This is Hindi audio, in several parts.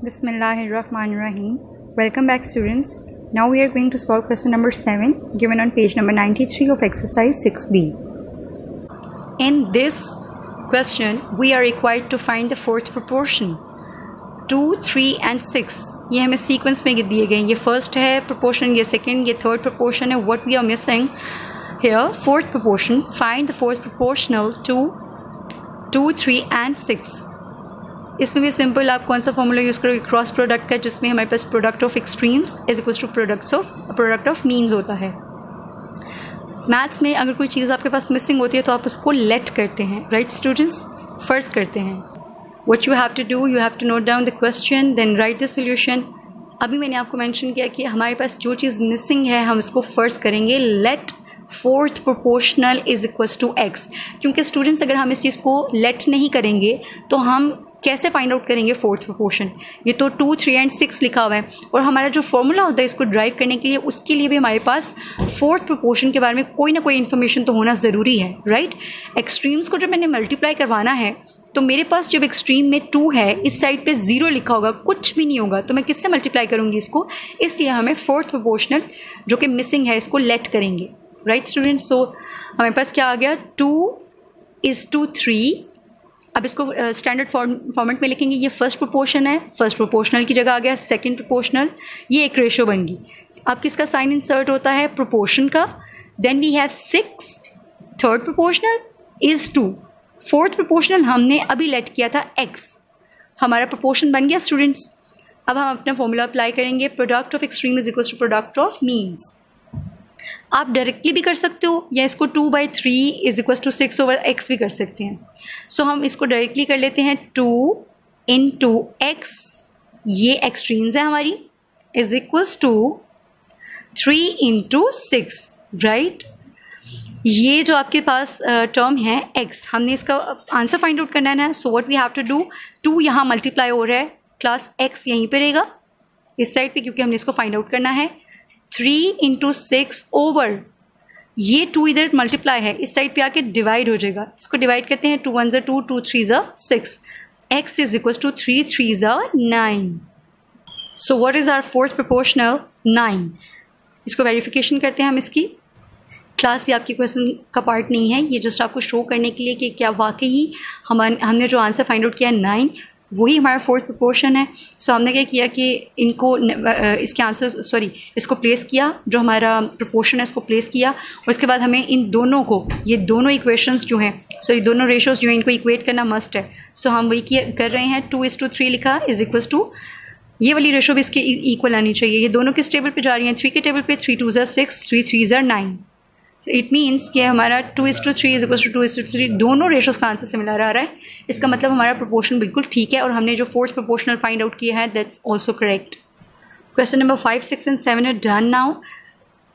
Bismillahirrahmanirrahim. Welcome back, students. Now we are going to solve question number 7 given on page number 93 of exercise 6b. In this question we are required to find the fourth proportion 2, 3 and 6. ये हमें सीक्वेंस में दिए गए हैं. ये फर्स्ट है proportion, ये सेकेंड, ये थर्ड proportion है. What we are missing here, fourth proportion. Find the fourth proportional to 2, 3 and 6. इसमें भी सिंपल आप कौन सा फॉर्मूला यूज़ करोगे, क्रॉस प्रोडक्ट का, जिसमें हमारे पास product of extremes is equals to product of means होता है. मैथ्स में अगर कोई चीज़ आपके पास मिसिंग होती है तो आप उसको लेट करते हैं, राइट स्टूडेंट्स, फर्स्ट करते हैं. What you have to do, you have to note down the question then write the solution. अभी मैंने आपको मेंशन किया कि हमारे पास जो चीज़ मिसिंग है हम इसको फर्स्ट करेंगे. Let fourth proportional is equals to X. क्योंकि स्टूडेंट्स अगर हम इस चीज़ को लेट नहीं करेंगे तो हम कैसे फाइंड आउट करेंगे फोर्थ प्रोपोर्शन. ये तो 2, 3 एंड 6 लिखा हुआ है और हमारा जो फॉर्मूला होता है इसको ड्राइव करने के लिए, उसके लिए भी हमारे पास फोर्थ प्रोपोर्शन के बारे में कोई ना कोई इन्फॉर्मेशन तो होना ज़रूरी है, राइट. एक्सट्रीम्स को जब मैंने मल्टीप्लाई करवाना है तो मेरे पास जब एक्सट्रीम में 2 है, इस साइड पे 0 लिखा होगा, कुछ भी नहीं होगा, तो मैं किससे मल्टीप्लाई करूँगी इसको. इसलिए हमें फोर्थ प्रोपोर्शनल जो कि मिसिंग है इसको लेट करेंगे, राइट स्टूडेंट्स. सो हमारे पास क्या आ गया, 2:3. अब इसको स्टैंडर्ड फॉर्मेट में लिखेंगे. ये फर्स्ट प्रोपोर्शन है, फर्स्ट प्रोपोर्शनल की जगह आ गया सेकंड प्रोपोर्शनल. ये एक रेशो बन गई. अब किसका साइन इंसर्ट होता है, प्रोपोर्शन का. Then we have 6, third proportional is 2, fourth proportional हमने अभी लेट किया था x. हमारा प्रोपोर्शन बन गया स्टूडेंट्स. अब हम अपना फॉर्मूला अप्लाई करेंगे. Product of extreme is equal to product of means. आप डायरेक्टली भी कर सकते हो या इसको 2/3 इज इक्वल टू 6/x भी कर सकते हैं. सो हम इसको डायरेक्टली कर लेते हैं. 2 into x, ये एक्सट्रीम्स है हमारी, is equals to 3 into 6, right. ये जो आपके पास टर्म है x, हमने इसका आंसर फाइंड आउट करना है ना. So what we have to do, 2 यहाँ मल्टीप्लाई हो रहा है प्लस x यहीं पे रहेगा इस साइड पे, क्योंकि हमने इसको फाइंड आउट करना है. 3 into 6 ओवर ये 2 इधर मल्टीप्लाई है, इस साइड पे आके डिवाइड हो जाएगा. इसको डिवाइड करते हैं. 2 1 2, 2 3 6. x is equal to 3 3 9. So what is our fourth proportional, 9. इसको वेरिफिकेशन करते हैं हम इसकी. क्लास ये आपकी क्वेश्चन का पार्ट नहीं है, ये जस्ट आपको शो करने के लिए कि क्या वाकई हमने जो आंसर फाइंड आउट किया है 9 वही हमारा फोर्थ प्रोपोर्शन है. सो हमने क्या किया कि इनको इसके आंसर इसको प्लेस किया, जो हमारा प्रोपोर्शन है इसको प्लेस किया, और उसके बाद हमें इन दोनों को, ये दोनों इक्वेशंस जो हैं, ये दोनों रेशोज़ जो हैं इनको इक्वेट करना मस्ट है. सो हम वही कर रहे हैं. 2:3 लिखा इज इक्वल्स टू, ये वाली रेशो भी इसके इक्वल आनी चाहिए. ये दोनों किस टेबल पे जा रही हैं, 3 के टेबल पे. 3 2 6, 3 3 9. इट मीन्स कि हमारा 2:3 इज इक्वल टू 2:3 दोनों रेशोज़ का आंसर सिमिलर आ रहा है. इसका मतलब हमारा प्रोपोर्शन बिल्कुल ठीक है और हमने जो फोर्थ प्रोपोर्शनल फाइंड आउट किया है that's also correct. Question number 5, 6 and 7 are done now.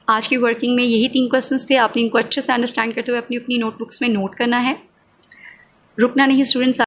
आज की वर्किंग में यही 3 क्वेश्चंस थे. आपने इनको अच्छे से अंडरस्टैंड करते हुए अपनी अपनी नोटबुक्स में नोट करना है, रुकना नहीं स्टूडेंट्स.